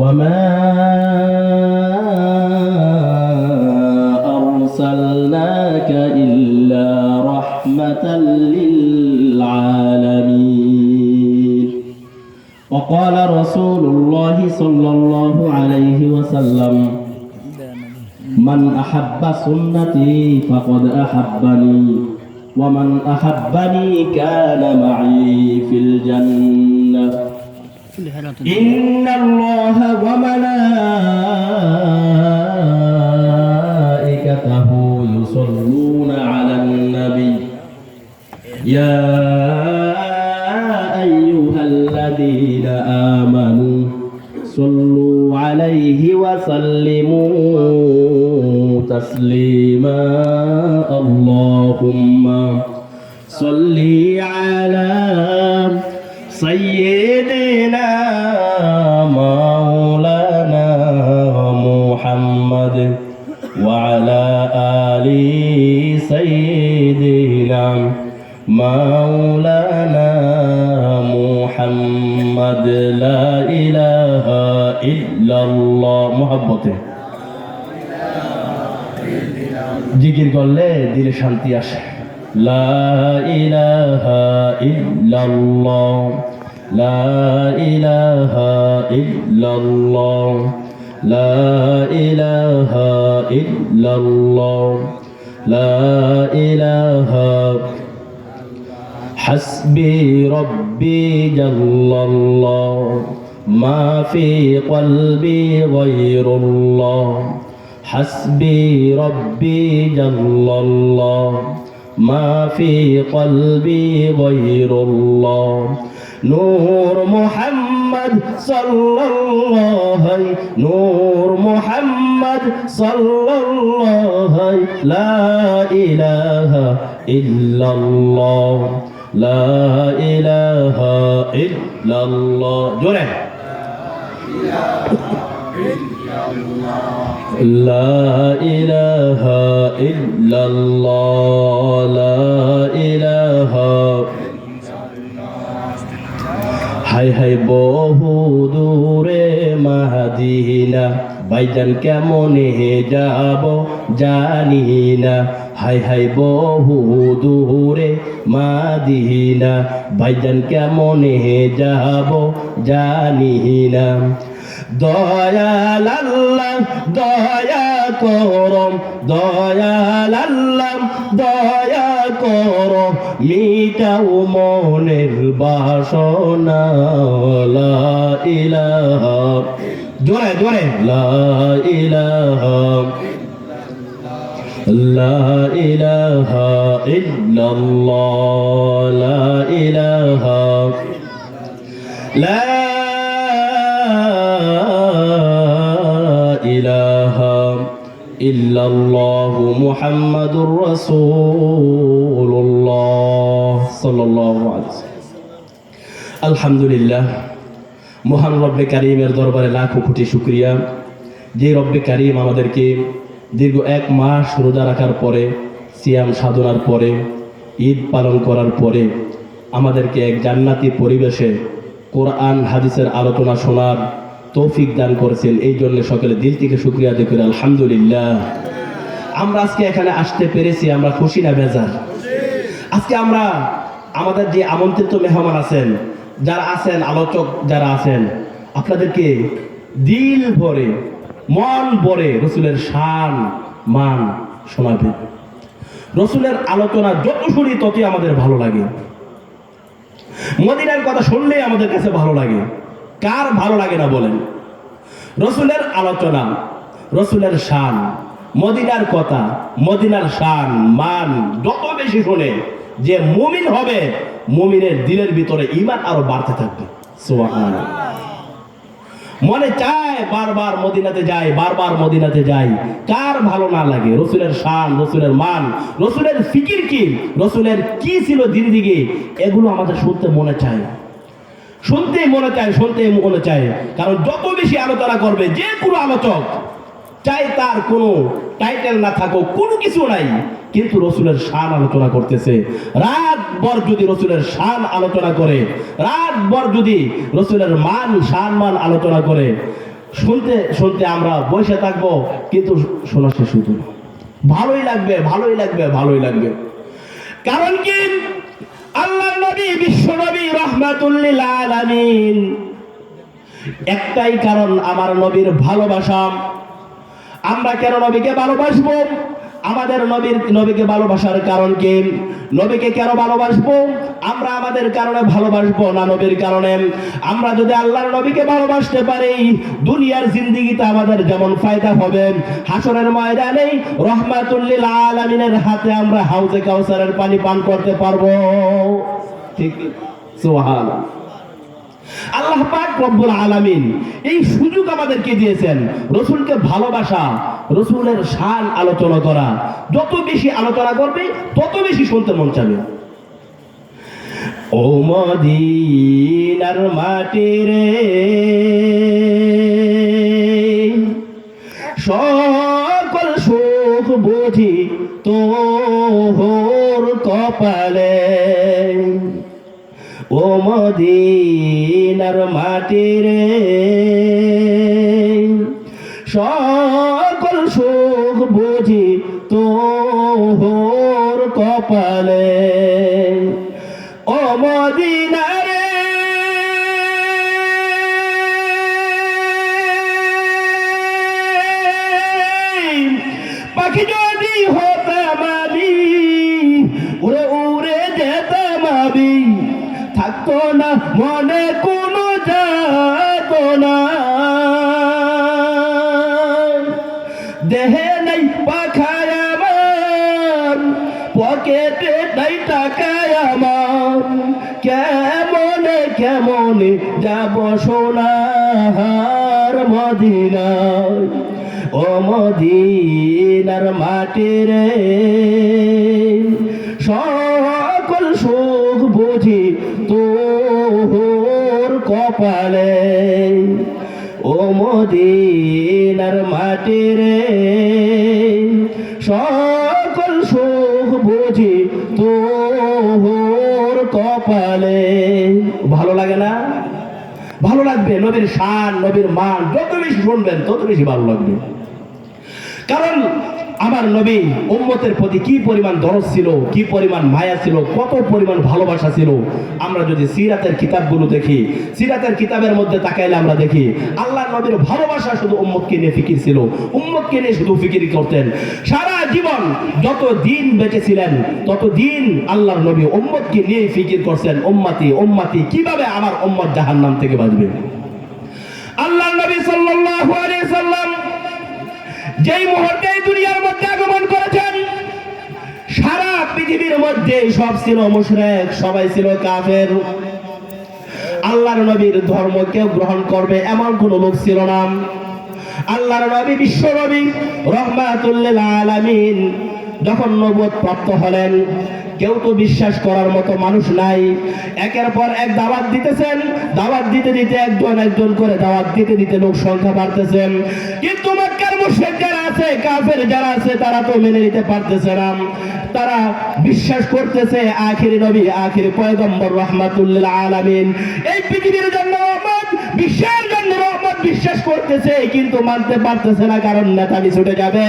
وما أرسلناك إلا رحمة للعالمين. وقال رسول الله صلى الله عليه وسلم: من أحب سنتي فقد أحبني ومن أحبني كان معي في الجنة. إن الله وملائكته يصلون على النبي يا أيها الذين آمنوا صلوا عليه وسلموا تسليما. اللهم صل على سيدنا مولانا محمد وعلى آل سيدنا مولانا محمد. لا إله إلا الله محبته জিকির করলে দিলে শান্তি আসে। লা ইলাহা ইল্লাল্লাহ, লা ইলাহা ইল্লাল্লাহ, লা ইলাহা ইল্লাল্লাহ, লা ইলাহা। حسبي ربي جل الله ما في قلبي غير الله. حسبي ربي جل الله ما في قلبي غير الله. نور محمد صلى الله عليه، نور محمد صلى الله عليه. لا إله إلا الله، لا إله إلا الله. جوري لا إله إلا الله، لا إله. হাই হাই বহু দূরে মাদিনা, ভাইজান কেমনে যাব জানি না। হাই হাই বহু দূরে মাদিনা, ভাইজান কেমনে যাব জানি না। দয়াল আল্লাহ দয়া করো, দয়াল আল্লাহ দয়া করো, মিটাও মনের বাসনা। লা ইলাহা, জোরে জোরে, লা ইলাহা, লা ইলাহা ইল্লাল্লাহ, লা ইলাহা, লা ইলাহা ইল্লাল্লাহু মুহাম্মাদুর রাসূলুল্লাহ সাল্লাল্লাহু আলাইহি ওয়াসাল্লাম। আলহামদুলিল্লাহ, মহান রব্বে কারীমের দরবারে লাখো কোটি শুকরিয়া, যে রব্বে কারীম আমাদেরকে দীর্ঘ 1 মাস রোজা রাখার পরে, সিয়াম সাধনার পরে, ঈদ পালন করার পরে আমাদেরকে এক জান্নাতি পরিবেশে কোরআন হাদিসের আলোচনা শোনার তৌফিক দান করেছেন। এই জন্য সকলে দিল থেকে শুকরিয়া আদায় করি আলহামদুলিল্লাহ। আমরা আজকে এখানে আসতে পেরেছি, আমরা খুশি না বেজার? আজকে আমরা আমাদের যে আমন্ত্রিত মেহমান আছেন, যারা আছেন, আলোচক যারা আছেন, আপনাদেরকে দিল ভরে মন ভরে রসুলের শান মান শোনাবে। রসুলের আলোচনা যত শুনি ততই আমাদের ভালো লাগে। মদিনার কথা শুনলেই আমাদের কাছে ভালো লাগে। কার ভালো লাগে না বলেন? রসুলের আলোচনা, রসুলের শান, মদিনার কথা, মদিনার শান মান যত বেশি শুনে যে মুমিন হবে, মুমিনের দিলের ভিতরে ঈমান আরো বাড়তে থাকবে। সুবহানাল্লাহ। মনে চায় বারবার মদিনাতে যাই, বারবার মদিনাতে যাই। কার ভালো না লাগে? রসুলের শান, রসুলের মান, রসুলের ফিকির কি, রসুলের কি ছিল জিন্দিগি, এগুলো আমাদের শুনতে মনে চায়, শুনতেই মনে চায়, শুনতেই মনে চায়। কারণ যত বেশি আলোচনা করবে যে কোনো আলোচক, চাই তার কোনো টাইটেল না থাকুক, কোনো কিছু নাই, কিন্তু রসুলের শান আলোচনা করতেছে। রাত ভর যদি রসুলের শান আলোচনা করে, রাত ভর যদি রসুলের মান শান মান আলোচনা করে, শুনতে শুনতে আমরা বসে থাকবো, কিন্তু শোনা শেষ হতো না। ভালোই লাগবে, ভালোই লাগবে, ভালোই লাগবে। কারণ কি, আল্লাহর নবী, বিশ্ব নবী, রাহমাতুল লিল আলামিন। একটাই কারণ, আমার নবীর ভালোবাসা। আমরা কেন নবীকে ভালোবাসবো? আমাদের নবীকে ভালোবাসার কারণ কি? নবীকে কেন ভালোবাসবো? আমরা আমাদের কারণে ভালোবাসবো না, নবীর কারণে। আমরা যদি আল্লাহর নবীকে ভালোবাসতে পারি, দুনিয়ার জিন্দেগিতে আমাদের যেমন ফায়দা হবে, হাসরের ময়দানে রাহমাতুল লিল আলামিনের হাতে আমরা হাউজে কাউসারের পানি পান করতে পারবো। ঠিক, সুবহানাল্লাহ। আল্লাহ পাক রব্বুল আলামিন এই সুযোগ আমাদেরকে দিয়েছেন, রসুলকে ভালোবাসা, রসুলের শান আলোচনা করা। যত বেশি আলোচনা করবে তত বেশি শুনতে মন চাবে। ও মদিনার মাটি রে, সকল সুখ বুঝি তোর কপালে। ও মদিনার মাটি রে, সকল সুখ বুঝি তোর কপালে। ও মদিনা রে, পাখি যদি হতাম আমি, উড়ে উড়ে যেতাম আমি, থাকতো না মনে কোনো যাতনা। দেহে নাই পাখায় আমার, পকেটে নাই টাকায় আমার, কেমনে কেমনে যাব সোনার মদিনায়। ও মদিনার মাটি রে, সকল সুখ বুঝি তোর কপালে। ও মদিনার মাটি রে, সকল সুখ বুঝি তোর কপালে। ভালো লাগে না? ভালো লাগবে। নবীর শান, নবীর মান যত বেশি শুনবেন তত বেশি ভালো লাগবে। কারণ আমার নবী উম্মতের প্রতি কি পরিমাণ দরদ ছিল, কি পরিমাণ মায়া ছিল, কত পরিমাণ ভালোবাসা ছিল। আমরা যদি সিরাতের কিতাবগুলো দেখি, সিরাতের কিতাবের মধ্যে তাকাইলে আমরা দেখি আল্লাহর নবীর ভালোবাসা শুধু উম্মতকে নিয়ে ফিকির ছিল, উম্মতকে নিয়ে শুধু ফিকির করতেন। সারা জীবন যত দিন বেঁচে ছিলেন তত দিন আল্লাহর নবী উম্মতকে নিয়ে ফিকির করছেন, উম্মতি উম্মতি, কিভাবে আমার উম্মত জাহান্নাম থেকে বাঁচবে। আল্লাহর নবী সাল্লাল্লাহু আলাইহি সাল্লাম যেই মুহূর্তে দুনিয়ার মধ্যে আগমন করেছেন, সারা পৃথিবীর মধ্যে সব ছিল মুশরিক, সবাই ছিল কাফের। আল্লাহর নবীর ধর্ম কেউ গ্রহণ করবে এমন কোন লোক ছিল না। আল্লাহর নবী, বিশ্ব নবী, রাহমাতুল লিল আলামিন যখন নবুয়ত প্রাপ্ত হলেন, কেউ তো বিশ্বাস করার মতো মানুষ নাই। একের পর এক দাওয়াত দিতেছেন, দাওয়াত দিতে দিতে একজন একজন করে দাওয়াত দিতে দিতে লোক সংখ্যা বাড়তেছেন। কিন্তু মক্কার মুশরিক যারা আছে, কাফের যারা আছে, তারা তো মেনে নিতে পারতেছে না। তারা বিশ্বাস করতেছে আখিরি নবী, আখিরি পয়গম্বর রাহমাতুল লিল আলামিন, এই পৃথিবীর জন্য রহমত, বিশ্বের জন্য রহমত বিশ্বাস করতেছে, কিন্তু মানতে পারতেছে না। কারণ নেতানি ছুটে যাবে।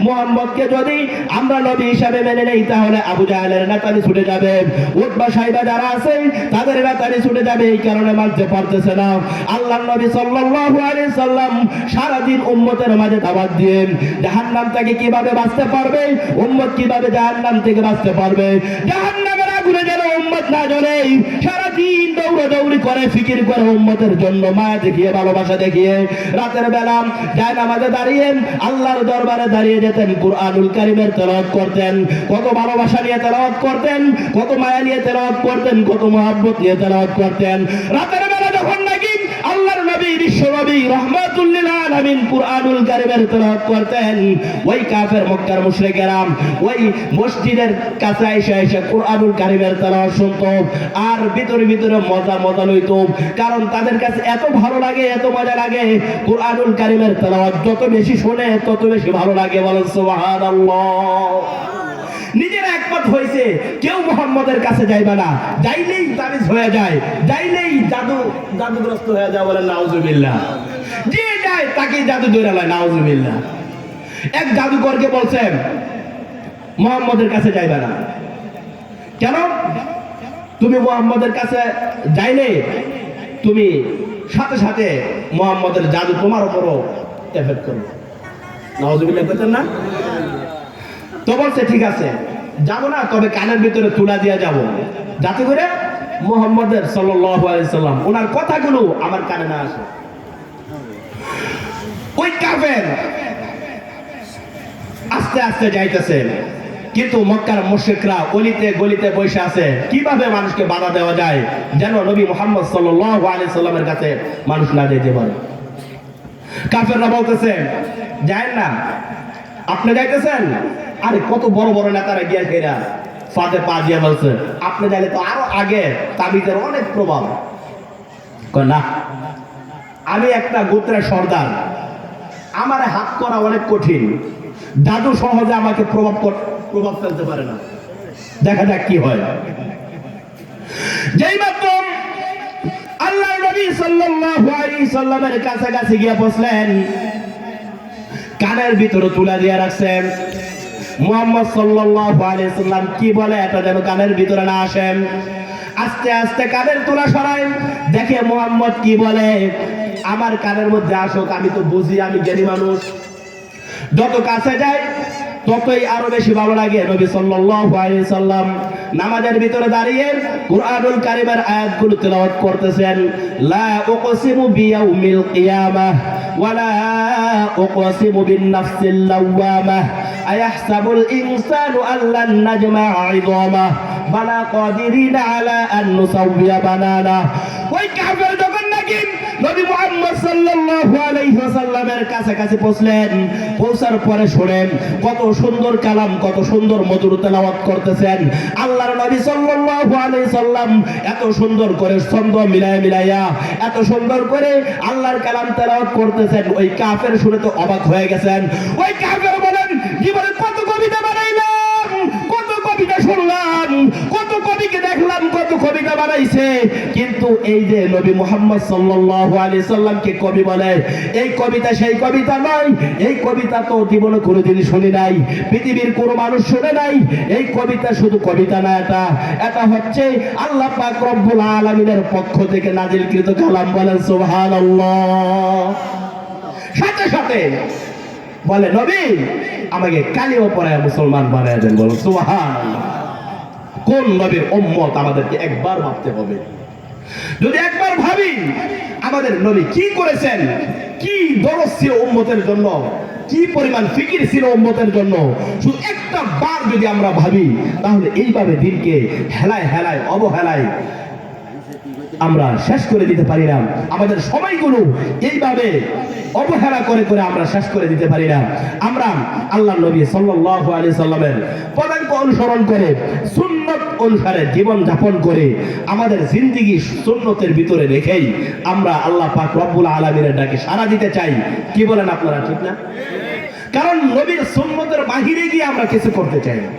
মুহাম্মদকে যদি আমরা নবী হিসাবে মেনে নেই, তাহলে আবু জাহেলের নেতানি ছুটে যাবে, উতবা সাইবা যারা আছে তাদের নেতানি ছুটে যাবে। এই কারণে মানতে পারতেছে না। আল্লাহর নবী সাল্লাল্লাহু আলাইহি সাল্লাম সারাদিন উম্মতের মাঝে দাওয়াত দিয়ে জাহান্নাম থেকে কিভাবে বাঁচতে পারবে, উম্মত কিভাবে জাহান্নাম থেকে বাঁচতে পারবে, জাহান্নামের আগুনে যেন উম্মত না জ্বলে, সারাদিন দৌড়াদৌড়ি করে, ফিকির করে, উম্মতের জন্য মায়া দেখিয়ে, ভালোবাসা দেখিয়ে রাতের বেলা যায় নামাজে দাঁড়িয়ে আল্লাহর দরবারে দাঁড়িয়ে যেতেন, কুরআনুল কারীমের তেলাওয়াত করতেন। কত ভালোবাসা নিয়ে তেলাওয়াত করতেন, কত মায়া নিয়ে তেলাওয়াত করতেন, কত মহব্বত নিয়ে তেলাওয়াত করতেন। রাতের বেলা যখন নাকি আল্লাহর নবী, বিশ্ব নবী, রাহমাতুল লিল আলামিন কুরআনুল কারীমের তেলাওয়াত করতেন, ওই কাফের মক্কার মুশরিকেরা ওই মসজিদের কাছে এসে কুরআনুল কারীমের তেলাওয়াত শুনতো, আর ভিতরে ভিতরে মজা লইতো। কারণ তাদের কাছে এত ভালো লাগে, এত মজা লাগে, কুরআনুল কারীমের তেলাওয়াত যত বেশি শুনে তত বেশি ভালো লাগে। বলেন সুবহানাল্লাহ। নিজের একমত হয়েছে, কেউ মুহাম্মদের কাছে যাইবে না, যাইলেই তাবিজ হয়ে যায়, যাইলেই জাদুগ্রস্ত হয়ে যায়। বলেন নাউজুবিল্লাহ। যে যায় যায় তাকে জাদু ধরে লয়, নাউজুবিল্লাহ। এক জাদুকরকে বলছেন মুহাম্মদের কাছে যাইবে না। কেন? তুমি মুহাম্মদের কাছে যাইলে তুমি সাথে সাথে মুহাম্মদের জাদু তোমার উপরও এফেক্ট করবে। নাউজুবিল্লাহ বলছেন না? তো বলছে ঠিক আছে যাবো না, তবে কানের ভিতরে তুলা দিয়ে যাব, যাতে করে মুহাম্মদের সাল্লাল্লাহু আলাইহি সাল্লাম ওনার কথাগুলো আমার কানে না আসে। ওই কাফের আস্তে আস্তে যাইতেছে, কিন্তু মক্কার মুশরিকরা অলিতে গলিতে বসে আছে, কিভাবে মানুষকে বাধা দেওয়া যায় যেন নবী মুহাম্মদ সাল্লাল্লাহু আলাইহি সাল্লামের কাছে মানুষ না যেতে পারে। কাফেররা বলতেছে যায়েন না, আপনি যাইতেছেন? আরে কত বড় বড় নেতারা গিয়া ফেরা ফাঁদে পা দিয়ে বলছে আপনি যাইলে তো আরো আগে তাবিজের অনেক প্রভাব। না, আমি একটা গোত্রের সর্দার, আমার হাত করা অনেক কঠিন, জাদু সহজে আমাকে প্রভাব ফেলতে পারে না, দেখা যাক কি হয়। যেই মাত্র আল্লাহর নবী সাল্লাল্লাহু আলাইহি সাল্লামের কাছাকাছি গিয়ে বসলেন, কানের ভিতরে তুলা দিয়ে রাখছেন, মুহাম্মদ সাল্লাল্লাহু আলাইহি সাল্লাম কি বলে এটা যেন কানের ভিতরে না আসে। আস্তে আস্তে কানের তুলা সরায়, দেখে মুহাম্মদ কি বলে, আমার কানের মধ্যে আসুক, আমি তো বুঝি, আমি জ্ঞানী মানুষ। যত কাছে যায় ততই আরো বেশি ভালো লাগে। নবী সাল্লাল্লাহু আলাইহি সাল্লাম নামাজের ভিতরে দাঁড়িয়ে কুরআনুল কারীমের আয়াতগুলো তেলাওয়াত করতেছেন। লা উকসিমু বিয়াউমিল কিয়ামাহ ওয়া লা উকসিমু বিন নাফসিল লাওয়ামাহ আয়াহসাবুল ইনসানু আল্লান নাজমা'a 'ইযামাহ বালা কাদিরিনা আলা আন নুসাওবিয়া বানানা। ওই কাফের যখন নাকি নবী মুহাম্মদ সাল্লাল্লাহু আলাইহি ওয়াসাল্লামের কাছাকাছি পৌঁছলেন, পৌঁছার পরে শুনেন কত সুন্দর কালাম, কত সুন্দর মধুর তেলাওয়াত করতেছেন। আল্লাহর নবী সাল্লাল্লাহু আলাইহি সাল্লাম এত সুন্দর করে ছন্দ মিলাইয়া এত সুন্দর করে আল্লাহর কালাম তেলাওয়াত করতেছেন। ওই কাফের শুনে তো অবাক হয়ে গেছেন। ওই কাফের বলেন জীবনে কত কবিতা বানাইলাম, কত কবিতা শুনলাম, কত কবিকে দেখলাম, কত কবিতা বানাইছে, কিন্তু এই যে নবী মুহাম্মদ সাল্লাল্লাহু আলাইহি সাল্লামকে কবি বলে, এই কবিতা সেই কবিতা নয়। এই কবিতা তো জীবনে কোনোদিন শুনি নাই, পৃথিবীর কোনো মানুষ শুনে নাই। এই কবিতা শুধু কবিতা না, এটা হচ্ছে আল্লাহ পাক রব্বুল আলামিনের পক্ষ থেকে নাজিলকৃত কালাম। বলেন সুবহানাল্লাহ। সাথে সাথে বলে নবী আমাকে কালিমা পড়ায় মুসলমান বানায় দেন। বলেন সুবহানাল্লাহ। কোন নবীর উম্মত আমাদেরকে একবার ভাবতে হবে। যদি একবার ভাবি আমাদের নবী কি করেছেন, কি দরদ ছিল উম্মতের জন্য, কি পরিমাণ ফিকির ছিল উম্মতের জন্য, শুধু একটা বার যদি আমরা ভাবি, তাহলে এইভাবে দিনকে হেলায় হেলায় অবহেলায় আমরা শেষ করে দিতে পারি না। আমাদের সময়গুলো এইভাবে অবহেলা করে করে আমরা শেষ করে দিতে পারি না। আমরা আল্লাহর নবী সাল্লাল্লাহু আলাইহি সাল্লামের পদাঙ্ক অনুসরণ করে সুন্নত অনুসারে জীবন যাপন করে আমাদের জিন্দেগি সুন্নতের ভিতরে রেখেই আমরা আল্লাহ পাক রব্বুল আলামিনের ডাকে সাড়া দিতে চাই। কি বলেন আপনারা, ঠিক না? কারণ নবীর সুন্নতের বাহিরে গিয়ে আমরা কিছু করতে চাই না।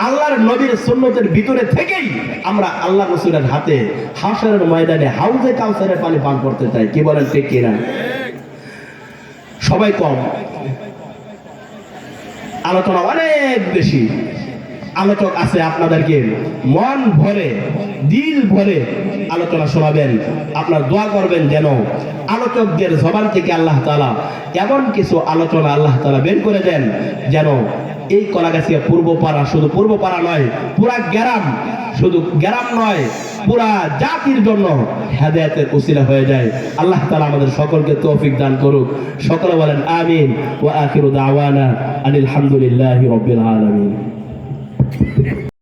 আল্লাহর নবীর সুন্নতের ভিতরে থেকেই আমরা আল্লাহ রাসূলের হাতে হাশরের ময়দানে হাউজে কাউসারের পানি পান করতে চাই। কি বলেন, ঠিক কিনা? সবাই কম, আলোচনা অনেক বেশি। আলোচক আছে, আপনাদেরকে মন ভরে দিল ভরে আলোচনা শোনাবেন। আপনার দোয়া করবেন যেন আলোচকদের জবান থেকে আল্লাহ তাআলা এমন কিছু আলোচনা আল্লাহ তাআলা বের করে দেন, যেন এই কলাগাছিয়া পূর্বপাড়া, শুধু পূর্বপাড়া নয়, পুরা গ্রাম, শুধু গ্রাম নয়, পুরা জাতির জন্য হেদায়েতের উসিলা হয়ে যায়। আল্লাহ তাআলা আমাদের সকলকে তৌফিক দান করুক। সকলে বলেন আমিন। ওয়া আখিরু দাওয়ানা আনিল হামদুলিল্লাহি রাব্বিল আলামিন।